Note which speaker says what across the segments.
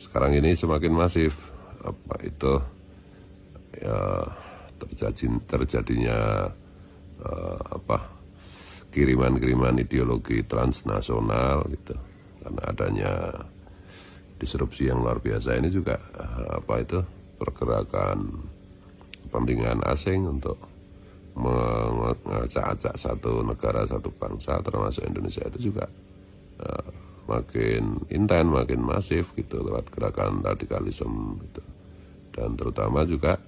Speaker 1: sekarang ini semakin masif apa itu ya terjadinya kiriman-kiriman ideologi transnasional gitu, karena adanya disrupsi yang luar biasa ini juga pergerakan kepentingan asing untuk mengacak-acak satu negara, satu bangsa termasuk Indonesia itu juga makin intens, makin masif gitu lewat gerakan radikalisme gitu. Dan terutama juga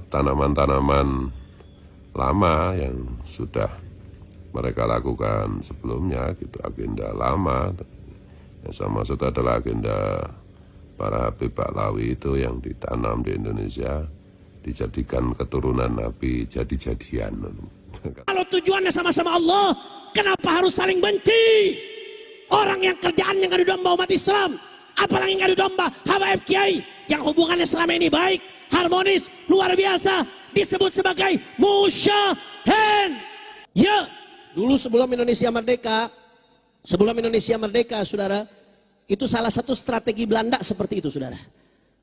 Speaker 1: tanaman-tanaman lama yang sudah mereka lakukan sebelumnya gitu, agenda lama yang sama maksud adalah agenda para Habib Baklawi itu yang ditanam di Indonesia, dijadikan keturunan Nabi, jadi-jadian.
Speaker 2: Kalau tujuannya sama-sama Allah, kenapa harus saling benci? Orang yang kerjaannya ngadu domba umat Islam, apalagi ngadu domba Habaib Kiai yang hubungannya selama ini baik, harmonis, luar biasa, disebut sebagai musyahin. Ya, dulu sebelum Indonesia merdeka, saudara, itu salah satu strategi Belanda seperti itu, saudara.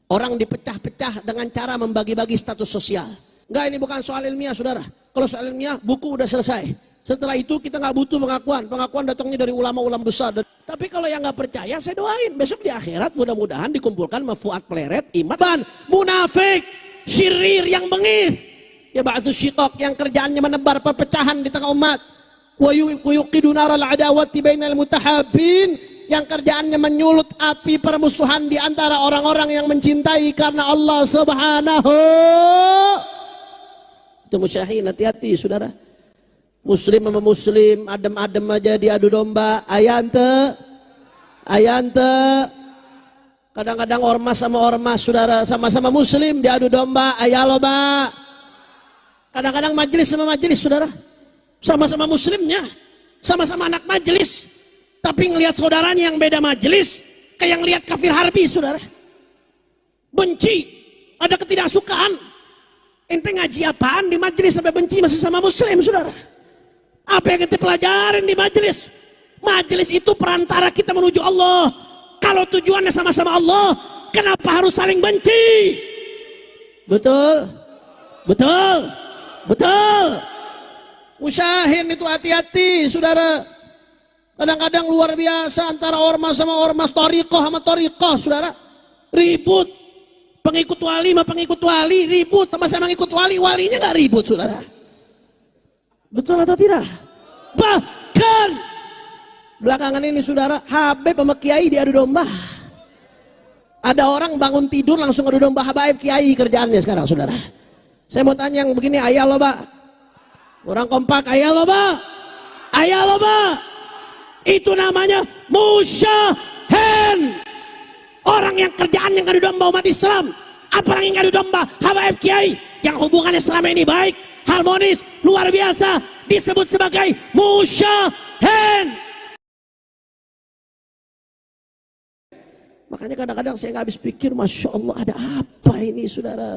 Speaker 2: Orang dipecah-pecah dengan cara membagi-bagi status sosial. Enggak, ini bukan soal ilmiah, saudara. Kalau soal ilmiah, buku udah selesai. Setelah itu kita nggak butuh pengakuan. Pengakuan datangnya dari ulama-ulama besar. Tapi kalau yang nggak percaya, saya doain. Besok di akhirat mudah-mudahan dikumpulkan mafuat pleret, iman, munafik, syirir yang bengih. Ya ba'du syiqaq yang kerjaannya menebar perpecahan di tengah umat. Wa yuqidu naral adawati bainal mutahabbin, yang kerjaannya menyulut api permusuhan di antara orang-orang yang mencintai karena Allah Subhanahu. Itu musyahin, hati-hati saudara. Muslim sama muslim, adem-adem aja diadu domba, ayante. Kadang-kadang ormas sama ormas, saudara, sama-sama muslim diadu domba, ayaloba. Kadang-kadang majelis sama majelis, saudara, sama-sama muslimnya, sama-sama anak majelis, tapi ngelihat saudaranya yang beda majelis, kayak ngelihat kafir harbi, saudara. Benci, ada ketidaksukaan. Ente ngaji apaan di majelis sampai benci masih sama muslim, saudara? Apa yang kita pelajarin di majelis? Majelis itu perantara kita menuju Allah. Kalau tujuannya sama-sama Allah, kenapa harus saling benci? Betul? Betul? Betul? Musyahin itu hati-hati, saudara. Kadang-kadang luar biasa antara ormas sama ormas, thariqah sama thariqah, saudara. Ribut. Pengikut wali sama pengikut wali ribut, sama-sama ngikut wali, walinya nggak ribut, saudara. Betul atau tidak? Bahkan belakangan ini, saudara, Habib sama Kiai diadu domba. Ada orang bangun tidur langsung adu domba Habib Kiai kerjaannya sekarang, saudara. Saya mau tanya yang begini, ayah loba. Orang kompak, ayah loba. Ayah loba. Itu namanya musyahin. Orang yang kerjaannya ngadu domba umat Islam, apalagi ngadu domba Habib Kiai yang hubungannya selama ini baik, harmonis, luar biasa, disebut sebagai musyahin. Makanya kadang-kadang saya nggak habis pikir, Masya Allah, ada apa ini, saudara?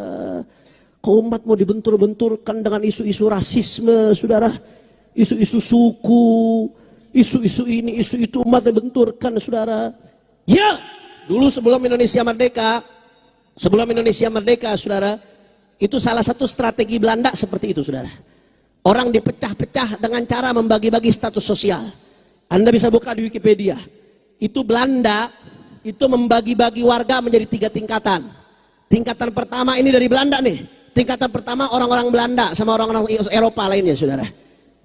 Speaker 2: Kau umat mau dibentur-benturkan dengan isu-isu rasisme, saudara, isu-isu suku, isu-isu ini, isu itu, umat dibenturkan, saudara. Ya, dulu sebelum Indonesia merdeka, saudara, itu salah satu strategi Belanda seperti itu, saudara. Orang dipecah-pecah dengan cara membagi-bagi status sosial. Anda bisa buka di Wikipedia. Itu Belanda itu membagi-bagi warga menjadi 3 tingkatan. Tingkatan pertama ini dari Belanda nih. Tingkatan pertama orang-orang Belanda sama orang-orang Eropa lainnya, saudara.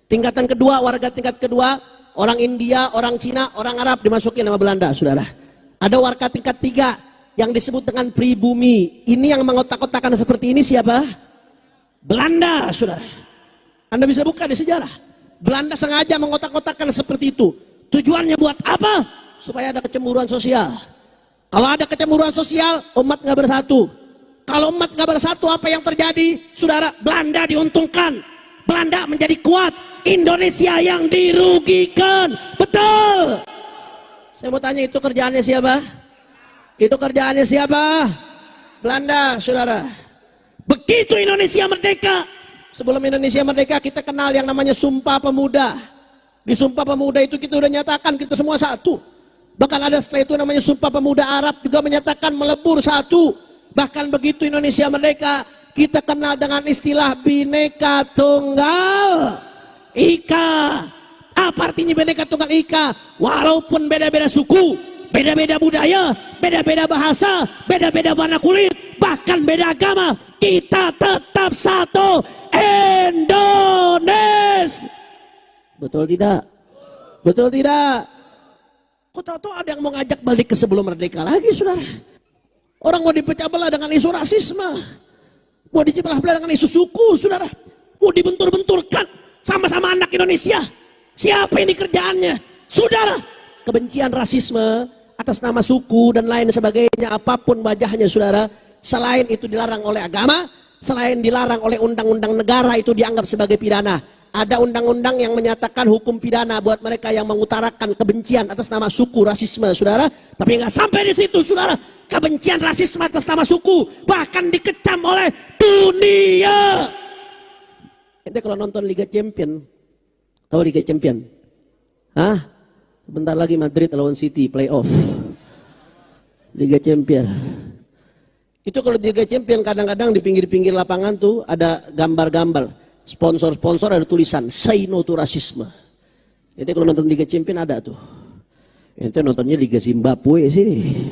Speaker 2: Tingkatan kedua, warga tingkat kedua, orang India, orang Cina, orang Arab dimasukin sama Belanda, saudara. Ada warga tingkat 3 yang disebut dengan pribumi. Ini yang mengotak-kotakan seperti ini siapa? Belanda, saudara. Anda bisa buka di sejarah. Belanda sengaja mengotak-kotakan seperti itu. Tujuannya buat apa? Supaya ada kecemburuan sosial. Kalau ada kecemburuan sosial, umat nggak bersatu. Kalau umat nggak bersatu, apa yang terjadi? Saudara, Belanda diuntungkan. Belanda menjadi kuat. Indonesia yang dirugikan. Betul. Saya mau tanya, itu kerjaannya siapa? Itu kerjaannya siapa? Belanda, saudara. Begitu Indonesia merdeka. Sebelum Indonesia merdeka, kita kenal yang namanya Sumpah Pemuda. Di Sumpah Pemuda itu kita udah nyatakan kita semua satu. Bahkan ada setelah itu namanya Sumpah Pemuda Arab juga menyatakan melebur satu. Bahkan begitu Indonesia merdeka, kita kenal dengan istilah Bhinneka Tunggal Ika. Apa artinya Bhinneka Tunggal Ika? Walaupun beda-beda suku, beda-beda budaya, beda-beda bahasa, beda-beda warna kulit, bahkan beda agama, kita tetap satu Indonesia. Betul tidak? Betul tidak? Kok tahu-tahu ada yang mau ngajak balik ke sebelum merdeka lagi, saudara? Orang mau dipecah belah dengan isu rasisme, mau dipecah belah dengan isu suku, saudara. Mau dibentur-benturkan, sama-sama anak Indonesia. Siapa ini kerjaannya? Saudara, kebencian rasisme atas nama suku dan lain sebagainya, apapun wajahnya, saudara. Selain itu dilarang oleh agama, selain dilarang oleh undang-undang negara, itu dianggap sebagai pidana. Ada undang-undang yang menyatakan hukum pidana buat mereka yang mengutarakan kebencian atas nama suku, rasisme, saudara. Tapi nggak sampai di situ, saudara. Kebencian rasisme atas nama suku bahkan dikecam oleh dunia. Ente kalau nonton Liga Champion, tahu Liga Champion? Hah? Bentar lagi Madrid lawan City playoff. Liga Champion. Itu kalau di Liga Champion kadang-kadang di pinggir-pinggir lapangan tuh ada gambar-gambar. Sponsor-sponsor ada tulisan say no to rasisme. Itu kalau nonton Liga Champion ada tuh. Itu nontonnya Liga Zimbabwe sih.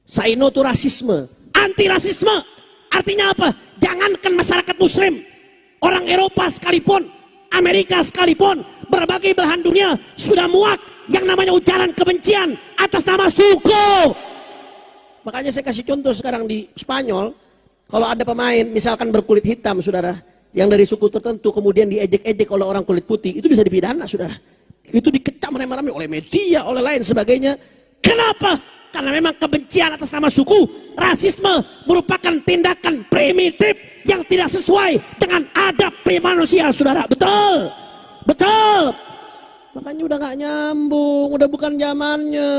Speaker 2: Say no to rasisme, anti rasisme. Artinya apa? Jangankan masyarakat muslim, orang Eropa sekalipun, Amerika sekalipun, berbagai belahan dunia sudah muak yang namanya ujaran kebencian atas nama suku. Makanya saya kasih contoh sekarang di Spanyol. Kalau ada pemain misalkan berkulit hitam, saudara, yang dari suku tertentu kemudian diejek-ejek oleh orang kulit putih, itu bisa dipidana, saudara. Itu dikecam rame-rame oleh media, oleh lain sebagainya. Kenapa? Karena memang kebencian atas nama suku, rasisme merupakan tindakan primitif yang tidak sesuai dengan adab manusia, saudara. Betul, betul. Makanya udah gak nyambung, udah bukan zamannya.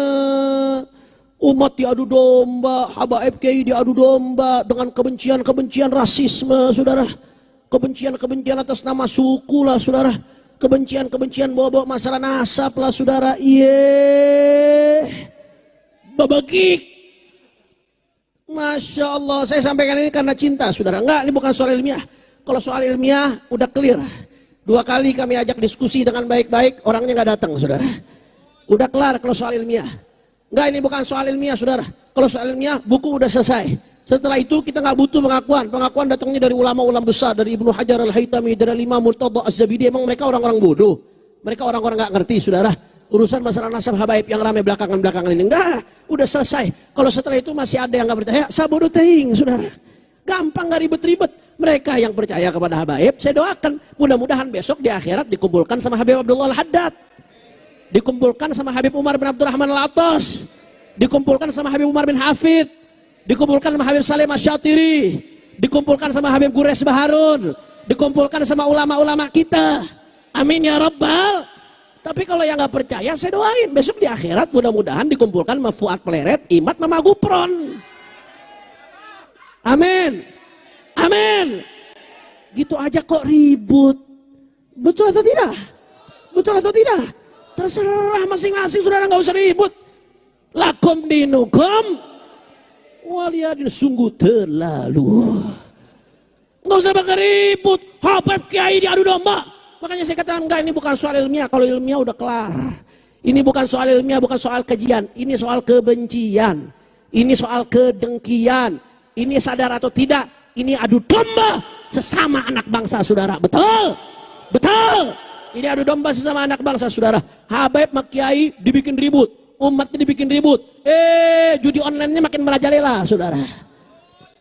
Speaker 2: Umat diadu domba, habaib kiai diadu domba dengan kebencian-kebencian rasisme, saudara. Kebencian-kebencian atas nama suku lah, saudara. Kebencian-kebencian bawa-bawa masalah nasab lah, saudara. Babagik. Masya Allah, saya sampaikan ini karena cinta, saudara. Enggak, ini bukan soal ilmiah. Kalau soal ilmiah, udah clear. 2 kali kami ajak diskusi dengan baik-baik, orangnya nggak datang, saudara. Udah kelar kalau soal ilmiah. Enggak, ini bukan soal ilmiah, saudara. Kalau soal ilmiah, buku udah selesai. Setelah itu kita nggak butuh pengakuan. Pengakuan datangnya dari ulama-ulama besar, dari Ibnu Hajar Al-Haytami, dari Imam Murtada Az-Zabidi. Emang mereka orang-orang bodoh. Mereka orang-orang nggak ngerti, saudara. Urusan masalah nasab habaib yang ramai belakangan-belakangan ini. Enggak, udah selesai. Kalau setelah itu masih ada yang nggak percaya, sabodo teing, saudara. Gampang, nggak ribet-ribet. Mereka yang percaya kepada habaib, saya doakan mudah-mudahan besok di akhirat dikumpulkan sama Habib Abdullah Al-Haddad. Dikumpulkan sama Habib Umar bin Abdurrahman Al-Atas, dikumpulkan sama Habib Umar bin Hafid, dikumpulkan sama Habib Salim Asy-Syatiri, dikumpulkan sama Habib Gures Baharun, dikumpulkan sama ulama-ulama kita. Amin ya Rabbal. Tapi kalau yang nggak percaya, saya doain besok di akhirat mudah-mudahan dikumpulkan sama Fuad Pleret, Imat, Mama Gupron. Amin, amin. Gitu aja kok ribut. Betul atau tidak? Betul atau tidak? Terserah masing-masing, saudara, nggak usah ribut. Lakum dinukum waliyadin, sungguh terlalu. Nggak usah bakal ribut. Habib kiai diadu domba. Makanya saya katakan enggak, ini bukan soal ilmiah. Kalau ilmiah udah kelar. Ini bukan soal ilmiah, bukan soal kajian. Ini soal kebencian. Ini soal kedengkian. Ini sadar atau tidak, ini adu domba sesama anak bangsa, saudara. Betul? Betul? Ini adu domba sesama anak bangsa, saudara. Habaib mak kiai dibikin ribut, umatnya dibikin ribut. Judi online-nya makin merajalela, saudara.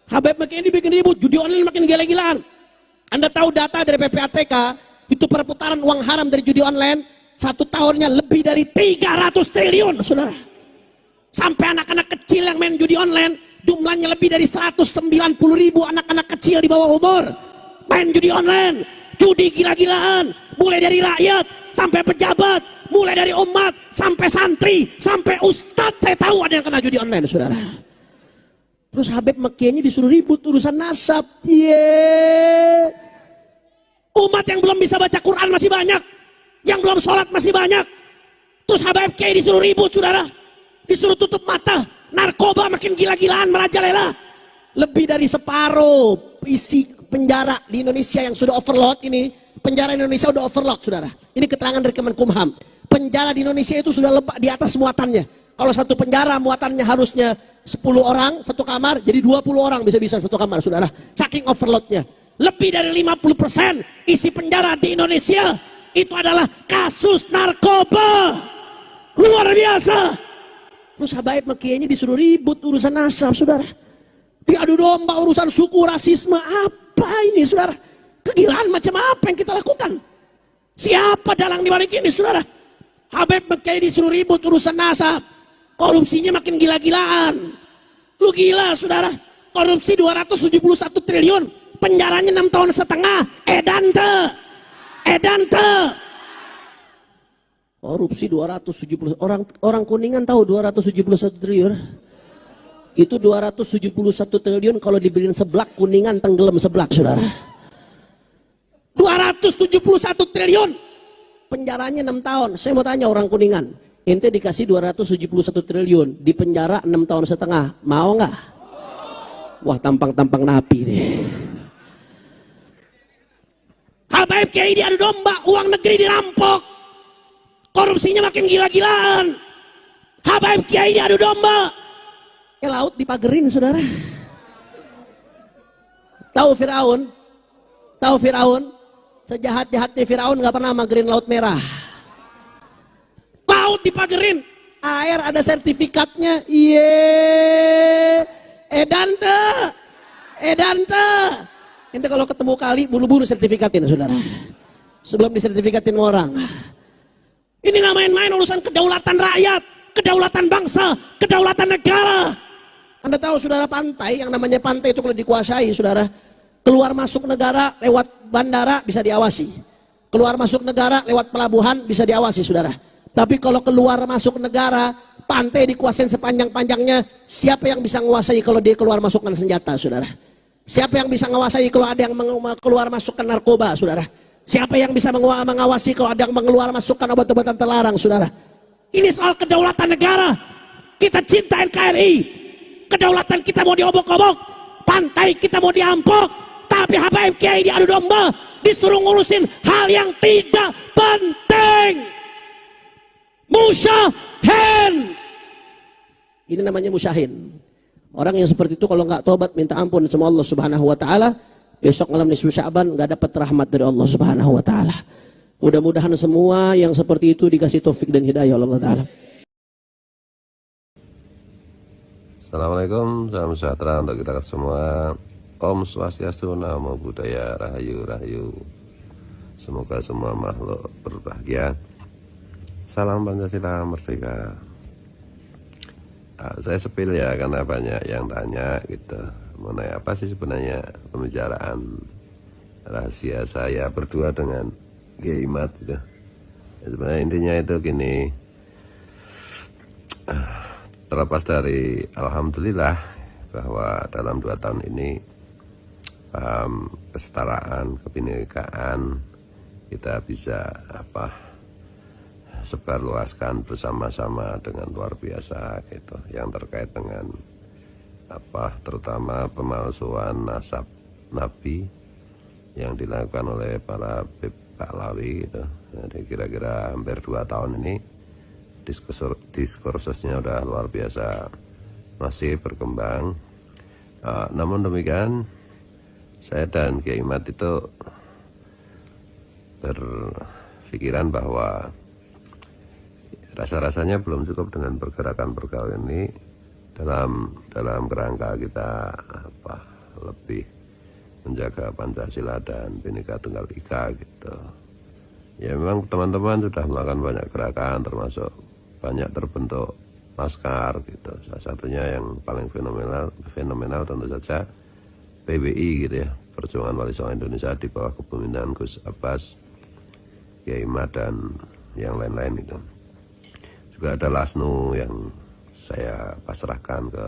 Speaker 2: Habaib mak kiai dibikin ribut, judi online makin gila-gilaan. Anda tahu data dari PPATK, itu perputaran uang haram dari judi online 1 tahunnya lebih dari 300 triliun, saudara. Sampai anak-anak kecil yang main judi online, jumlahnya lebih dari 190.000 anak-anak kecil di bawah umur main judi online. Judi gila-gilaan, mulai dari rakyat sampai pejabat, mulai dari umat sampai santri, sampai ustadz. Saya tahu ada yang kena judi online, saudara. Terus Habib Mekkiyahnya disuruh ribut urusan nasab. Umat yang belum bisa baca Quran masih banyak, yang belum sholat masih banyak. Terus Habib Kiai disuruh ribut, saudara. Disuruh tutup mata. Narkoba makin gila-gilaan merajalela. Lebih dari separuh isi penjara di Indonesia yang sudah overload ini. Penjara Indonesia sudah overload, saudara. Ini keterangan dari Kemenkumham. Penjara di Indonesia itu sudah lebih di atas muatannya. Kalau satu penjara muatannya harusnya 10 orang satu kamar, jadi 20 orang bisa-bisa satu kamar, saudara. Saking overloadnya. Lebih dari 50% isi penjara di Indonesia itu adalah kasus narkoba. Luar biasa. Terus Habaib Kiai disuruh ribut urusan nasab, saudara. Diadu domba urusan suku, rasisme. Apa ini, saudara? Kegilaan macam apa yang kita lakukan? Siapa dalang di balik ini, saudara? Habaib Kiai disuruh ribut urusan nasab. Korupsinya makin gila-gilaan. Lu gila, saudara. Korupsi 271 triliun. Penjaranya 6 tahun setengah. Edante. Korupsi 270. Orang Kuningan tahu 271 triliun. Itu 271 triliun kalau dibeliin seblak, Kuningan tenggelam seblak, saudara. 271 triliun. Penjaranya 6 tahun. Saya mau tanya orang Kuningan. Ente dikasih 271 triliun. Di penjara 6 tahun setengah. Mau nggak? Wah, tampang-tampang napi deh. Habaib Kiai diadu domba. Uang negeri dirampok. Korupsinya makin gila-gilaan. Habaib Kiai diadu domba. Laut dipagerin, saudara. Tahu Firaun? Tahu Firaun? Sejahat-jahatnya Firaun gak pernah magerin laut merah. Laut dipagerin. Air ada sertifikatnya. Edante. Ente kalau ketemu kali buru-buru sertifikatin, saudara. Sebelum disertifikatin orang. Ini gak main-main urusan kedaulatan rakyat, kedaulatan bangsa, kedaulatan negara. Anda tahu, saudara, pantai, yang namanya pantai itu kalau dikuasai, saudara, keluar masuk negara lewat bandara bisa diawasi. Keluar masuk negara lewat pelabuhan bisa diawasi, saudara. Tapi kalau keluar masuk negara, pantai dikuasain sepanjang-panjangnya, siapa yang bisa menguasai kalau dia keluar masukkan senjata, saudara? Siapa yang bisa menguasai kalau ada yang keluar masukkan narkoba, saudara? Siapa yang bisa mengawasi kalau ada yang mengeluar masukkan obat-obatan terlarang, saudara? Ini soal kedaulatan negara. Kita cinta NKRI. Kedaulatan kita mau diobok-obok. Pantai kita mau diampok. Tapi Habaib Kiai diadu domba. Disuruh ngurusin hal yang tidak penting. Musyahin. Ini namanya musyahin. Orang yang seperti itu kalau nggak tobat minta ampun sama Allah Subhanahu wa taala, besok malam nisfu Sya'ban nggak dapat rahmat dari Allah Subhanahu wa taala. Mudah-mudahan semua yang seperti itu dikasih taufik dan hidayah oleh Allah taala.
Speaker 1: Assalamualaikum, salam sejahtera untuk kita semua. Om Swastiastu, Namo Buddhaya, Rahayu. Semoga semua makhluk berbahagia. Salam Pancasila Merdeka. Saya sepil ya, karena banyak yang tanya gitu mengenai apa sih sebenarnya pembicaraan rahasia saya berdua dengan Kiai Imad gitu. Ya, sebenarnya intinya itu gini, terlepas dari alhamdulillah bahwa dalam 2 tahun ini paham kesetaraan, kebinekaan kita bisa sebarluaskan bersama-sama dengan luar biasa gitu, yang terkait dengan terutama pemalsuan nasab Nabi yang dilakukan oleh para Pahlawi gitu. Jadi kira-kira hampir 2 tahun ini diskursusnya udah luar biasa, masih berkembang. Namun demikian saya dan Kiai Imad itu berpikiran bahwa rasa-rasanya belum cukup dengan pergerakan ini dalam kerangka kita lebih menjaga Pancasila dan Bhinneka Tunggal Ika gitu. Ya memang teman-teman sudah melakukan banyak gerakan, termasuk banyak terbentuk laskar gitu. Salah satunya yang paling fenomenal tentu saja PWI gitu ya, Perjuangan Wali Songo Indonesia di bawah kepemimpinan Gus Abbas, Kiai Imad dan yang lain-lain itu. Juga ada LASNU yang saya pasrahkan ke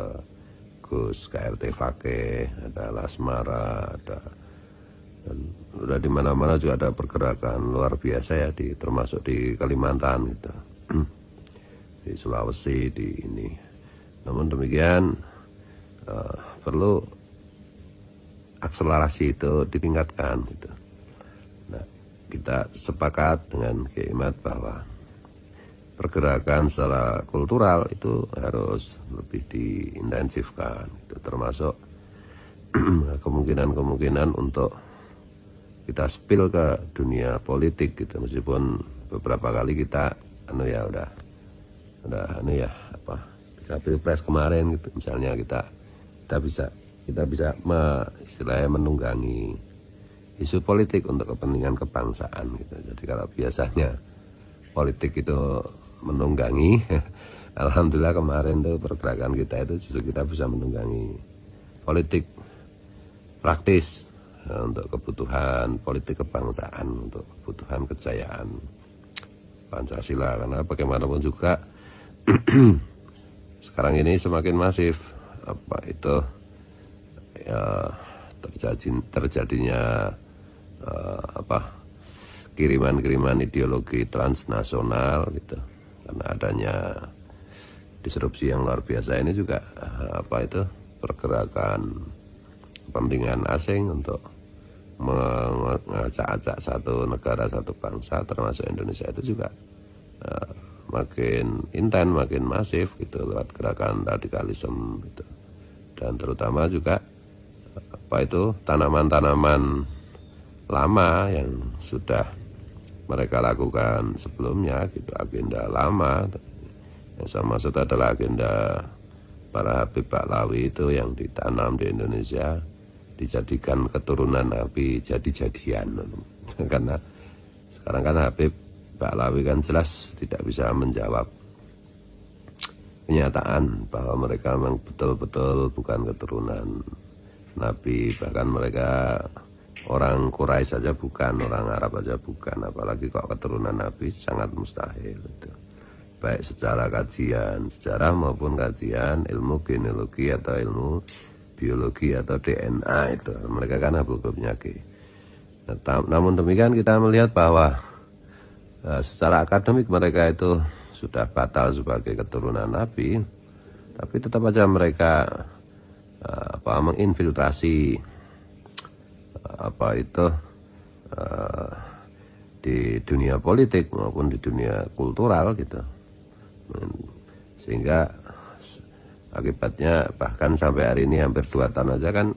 Speaker 1: Gus KRT Fakih, ada Lasmara, dan udah di mana-mana juga ada pergerakan luar biasa ya, termasuk di Kalimantan gitu. di Sulawesi, di ini. Namun demikian perlu akselerasi itu ditingkatkan gitu. Nah, kita sepakat dengan Kiai Imad bahwa pergerakan secara kultural itu harus lebih diintensifkan gitu, termasuk kemungkinan-kemungkinan untuk kita spill ke dunia politik gitu, meskipun beberapa kali kita udah ketika Pilpres kemarin gitu misalnya kita bisa istilahnya menunggangi isu politik untuk kepentingan kebangsaan gitu. Jadi kalau biasanya politik itu menunggangi, alhamdulillah kemarin tuh pergerakan kita itu justru kita bisa menunggangi politik praktis untuk kebutuhan politik kebangsaan, untuk kebutuhan kejayaan Pancasila. Karena bagaimanapun juga sekarang ini semakin masif terjadinya kiriman-kiriman ideologi transnasional gitu, karena adanya disrupsi yang luar biasa ini juga pergerakan kepentingan asing untuk mengacak-acak satu negara, satu bangsa termasuk Indonesia itu juga makin intens, makin masif gitu lewat gerakan radikalisme gitu. Dan terutama juga tanaman-tanaman lama yang sudah mereka lakukan sebelumnya gitu, agenda lama yang sama maksud adalah agenda para Habib Bahlawi itu yang ditanam di Indonesia, dijadikan keturunan Nabi jadi-jadian. Karena sekarang kan Habib Bahlawi kan jelas tidak bisa menjawab kenyataan bahwa mereka memang betul-betul bukan keturunan Nabi, bahkan mereka orang Quraisy saja bukan, orang Arab saja bukan, apalagi kok keturunan Nabi, sangat mustahil itu. Baik secara kajian sejarah maupun kajian ilmu genealogi atau ilmu biologi atau DNA itu, mereka kan Habib-Habibnya Ki. Namun demikian kita melihat bahwa secara akademik mereka itu sudah batal sebagai keturunan Nabi, tapi tetap saja mereka menginfiltrasi di dunia politik maupun di dunia kultural gitu, sehingga akibatnya bahkan sampai hari ini hampir 2 tahun aja kan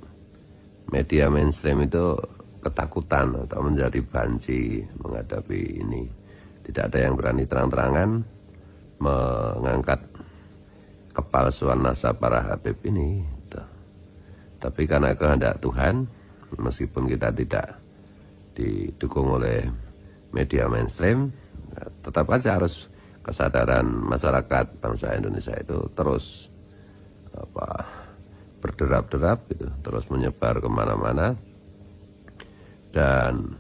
Speaker 1: media mainstream itu ketakutan atau menjadi banci menghadapi ini. Tidak ada yang berani terang-terangan mengangkat kepalsuan nasab para Habib ini gitu. Tapi karena kehendak Tuhan, meskipun kita tidak didukung oleh media mainstream, tetap aja harus kesadaran masyarakat bangsa Indonesia itu terus berderap-derap gitu, terus menyebar kemana-mana, dan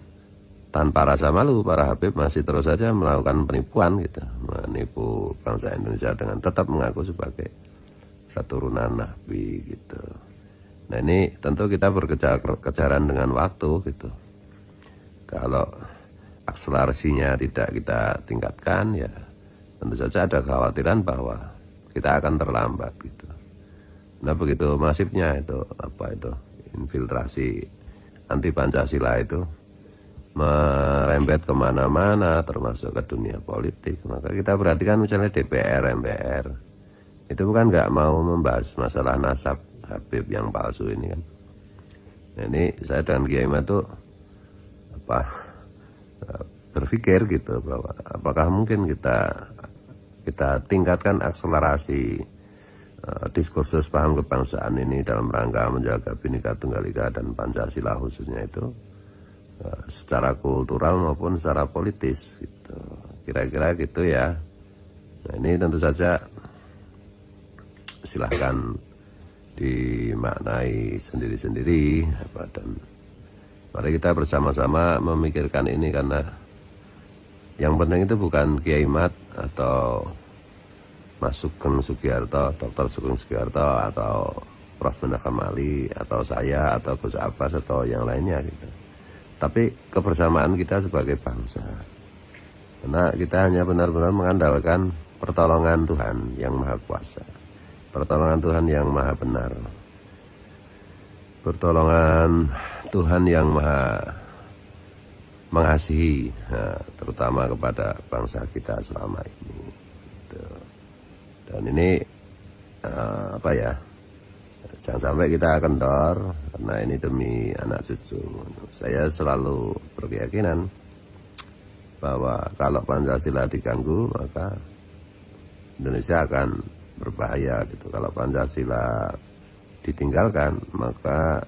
Speaker 1: tanpa rasa malu para Habib masih terus saja melakukan penipuan gitu, menipu bangsa Indonesia dengan tetap mengaku sebagai keturunan Nabi gitu. Nah ini tentu kita berkejaran dengan waktu gitu. Kalau akselerasinya tidak kita tingkatkan, ya tentu saja ada kekhawatiran bahwa kita akan terlambat gitu. Nah begitu masifnya itu infiltrasi anti Pancasila itu merembet kemana-mana termasuk ke dunia politik, maka kita perhatikan misalnya DPR, MPR itu bukan nggak mau membahas masalah nasab Habib yang palsu ini kan. Nah, ini saya dan Kiai Imad tuh berpikir gitu bahwa apakah mungkin kita tingkatkan akselerasi diskursus paham kebangsaan ini dalam rangka menjaga Bhinneka Tunggal Ika dan Pancasila khususnya itu secara kultural maupun secara politis gitu. Kira-kira gitu ya. Nah ini tentu saja silahkan dimaknai sendiri-sendiri dan mari kita bersama-sama memikirkan ini, karena yang penting itu bukan Kiai Imad atau Mas Sugeng Sugiharto, Dr. Sugeng Sugiharto atau Prof. Menakam Ali atau saya atau Gus Abbas atau yang lainnya gitu. Tapi kebersamaan kita sebagai bangsa. Karena kita hanya benar-benar mengandalkan pertolongan Tuhan yang Maha Kuasa, pertolongan Tuhan yang Maha Benar, pertolongan Tuhan yang Maha mengasihi, terutama kepada bangsa kita selama ini. Dan ini jangan sampai kita kendor, karena ini demi anak cucu. Saya selalu berkeyakinan bahwa kalau Pancasila diganggu, maka Indonesia akan berbahaya gitu. Kalau Pancasila ditinggalkan, maka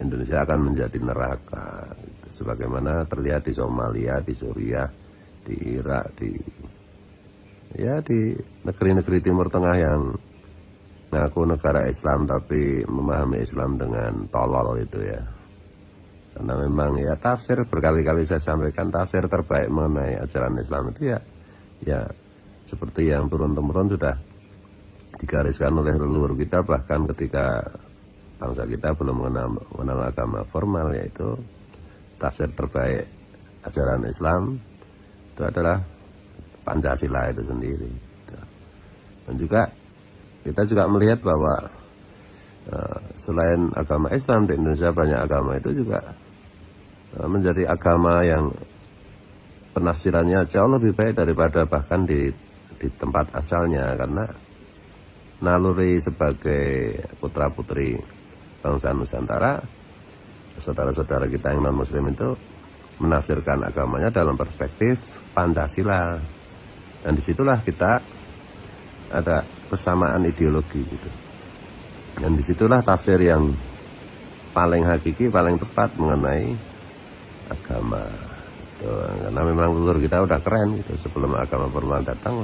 Speaker 1: Indonesia akan menjadi neraka gitu. Sebagaimana terlihat di Somalia, di Suriah, di Irak, di negeri-negeri Timur Tengah yang ngaku negara Islam tapi memahami Islam dengan tolol itu ya. Karena memang ya tafsir, berkali-kali saya sampaikan, tafsir terbaik mengenai ajaran Islam itu ya seperti yang turun-temurun sudah digariskan oleh leluhur kita, bahkan ketika bangsa kita belum mengenal agama formal, yaitu tafsir terbaik ajaran Islam itu adalah Pancasila itu sendiri. Dan juga kita juga melihat bahwa selain agama Islam di Indonesia, banyak agama itu juga menjadi agama yang penafsirannya jauh lebih baik daripada bahkan di tempat asalnya, karena naluri sebagai putra-putri bangsa Nusantara, saudara-saudara kita yang non-muslim itu menafsirkan agamanya dalam perspektif Pancasila, dan disitulah kita ada kesamaan ideologi gitu. Dan disitulah tafsir yang paling hakiki, paling tepat mengenai agama gitu. Karena memang leluhur kita udah keren gitu, sebelum agama formal datang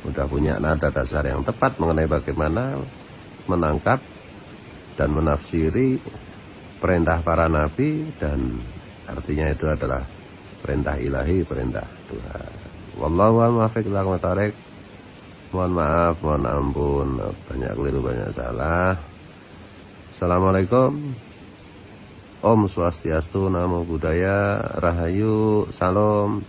Speaker 1: udah punya nada dasar yang tepat mengenai bagaimana menangkap dan menafsiri perintah para nabi, dan artinya itu adalah perintah ilahi, perintah Tuhan. Wallahu muwaffiq ila aqwamit thoriq. Mohon maaf, mohon ampun, banyak keliru, banyak salah. Assalamualaikum. Om Swastiastu, Namo Buddhaya, Rahayu, Salam.